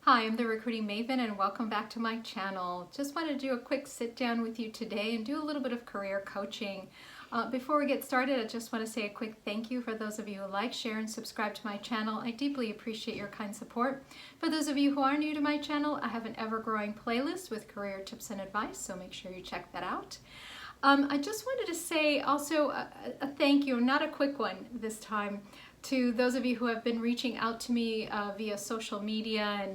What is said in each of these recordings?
Hi, I'm the Recruiting Maven and welcome back to my channel. Just want to do a quick sit down with you today and do a little bit of career coaching. Before we get started, I just want to say a quick thank you for those of you who like, share, and subscribe to my channel. I deeply appreciate your kind support. For those of you who are new to my channel, I have an ever-growing playlist with career tips and advice, so make sure you check that out. I just wanted to say also a thank you, not a quick one this time, to those of you who have been reaching out to me via social media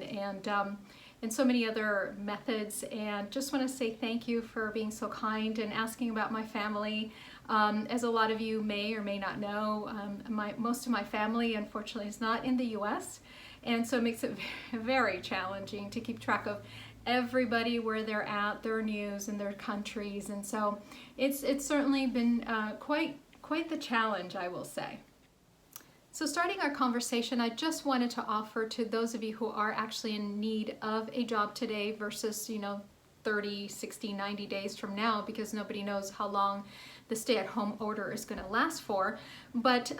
and so many other methods, and just want to say thank you for being so kind and asking about my family. As a lot of you may or may not know, most of my family unfortunately is not in the US, and so it makes it very challenging to keep track of everybody, where they're at, their news and their countries, and so it's certainly been quite the challenge, I will say. So starting our conversation, I just wanted to offer to those of you who are actually in need of a job today versus 30, 60, 90 days from now, because nobody knows how long the stay-at-home order is going to last for, but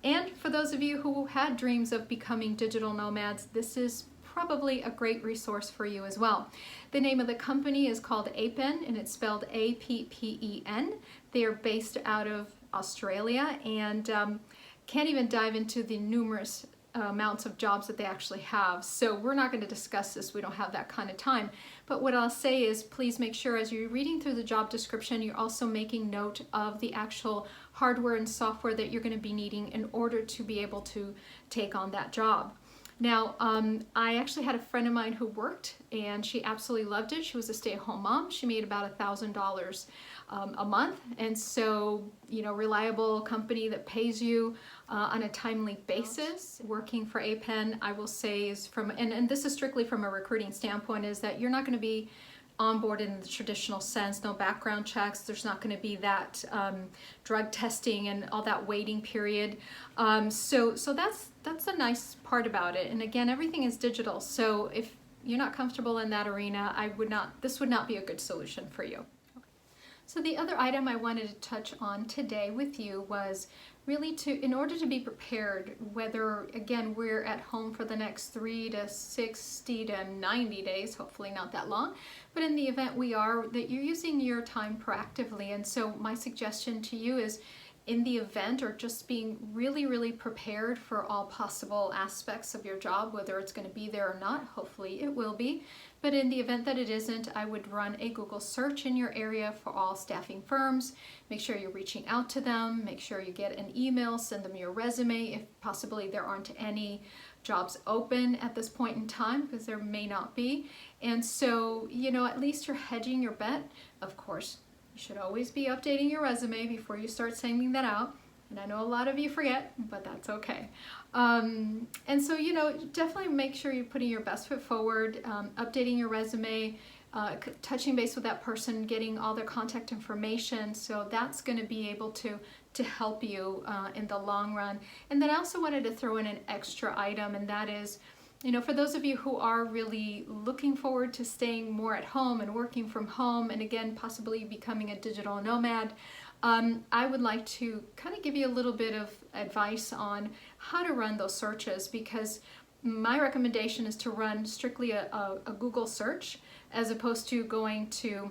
and for those of you who had dreams of becoming digital nomads, this is probably a great resource for you as well. The name of the company is called Appen, and it's spelled A-P-P-E-N. They are based out of Australia, and can't even dive into the numerous amounts of jobs that they actually have. So we're not going to discuss this. We don't have that kind of time. But what I'll say is, please make sure as you're reading through the job description, you're also making note of the actual hardware and software that you're going to be needing in order to be able to take on that job. Now, I actually had a friend of mine who worked, and she absolutely loved it. She was a stay-at-home mom. She made about $1,000 a month, and so, reliable company that pays you on a timely basis. Working for Appen, I will say, is and this is strictly from a recruiting standpoint, is that you're not going to be onboarded in the traditional sense, no background checks, there's not going to be that drug testing and all that waiting period. So that's a nice part about it. And again, everything is digital, so if you're not comfortable in that arena, this would not be a good solution for you. So the other item I wanted to touch on today with you was really in order to be prepared, whether, again, we're at home for the next 3 to 60 to 90 days, hopefully not that long, but in the event we are, that you're using your time proactively. And so my suggestion to you is, in the event, or just being really prepared for all possible aspects of your job, whether it's going to be there or not, hopefully it will be. But in the event that it isn't, I would run a Google search in your area for all staffing firms. Make sure you're reaching out to them. Make sure you get an email, send them your resume if possibly there aren't any jobs open at this point in time, because there may not be. And so, at least you're hedging your bet. Of course, you should always be updating your resume before you start sending that out. And I know a lot of you forget, but that's okay. And so, definitely make sure you're putting your best foot forward, updating your resume, touching base with that person, getting all their contact information. So that's going to be able to help you in the long run. And then I also wanted to throw in an extra item, and that is, for those of you who are really looking forward to staying more at home and working from home, and again, possibly becoming a digital nomad, I would like to kind of give you a little bit of advice on how to run those searches, because my recommendation is to run strictly a Google search, as opposed to going to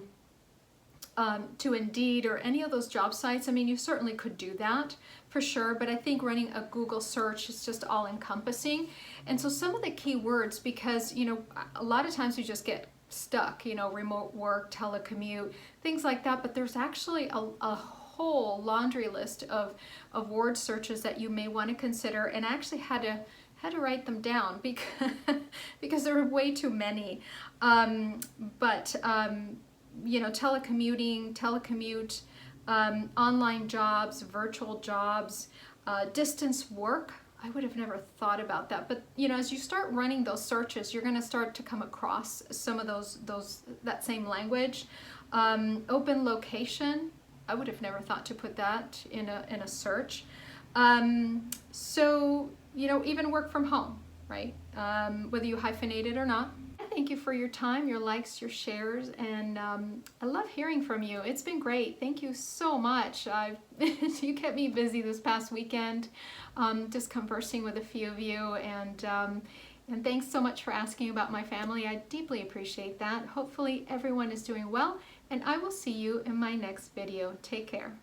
Indeed or any of those job sites. I mean, you certainly could do that for sure, but I think running a Google search is just all encompassing. And so some of the key words, because a lot of times you just get stuck, remote work, telecommute, things like that, but there's actually a whole laundry list of word searches that you may want to consider. And I actually had to write them down because there are way too many. Telecommuting, online jobs, virtual jobs, distance work. I would have never thought about that, but as you start running those searches, you're going to start to come across some of that same language. Open location, I would have never thought to put that in a search. So even work from home, right? Whether you hyphenate it or not. Thank you for your time, your likes, your shares, and I love hearing from you. It's been great. Thank you so much. You kept me busy this past weekend, just conversing with a few of you, and And thanks so much for asking about my family. I deeply appreciate that. Hopefully everyone is doing well, and I will see you in my next video. Take care.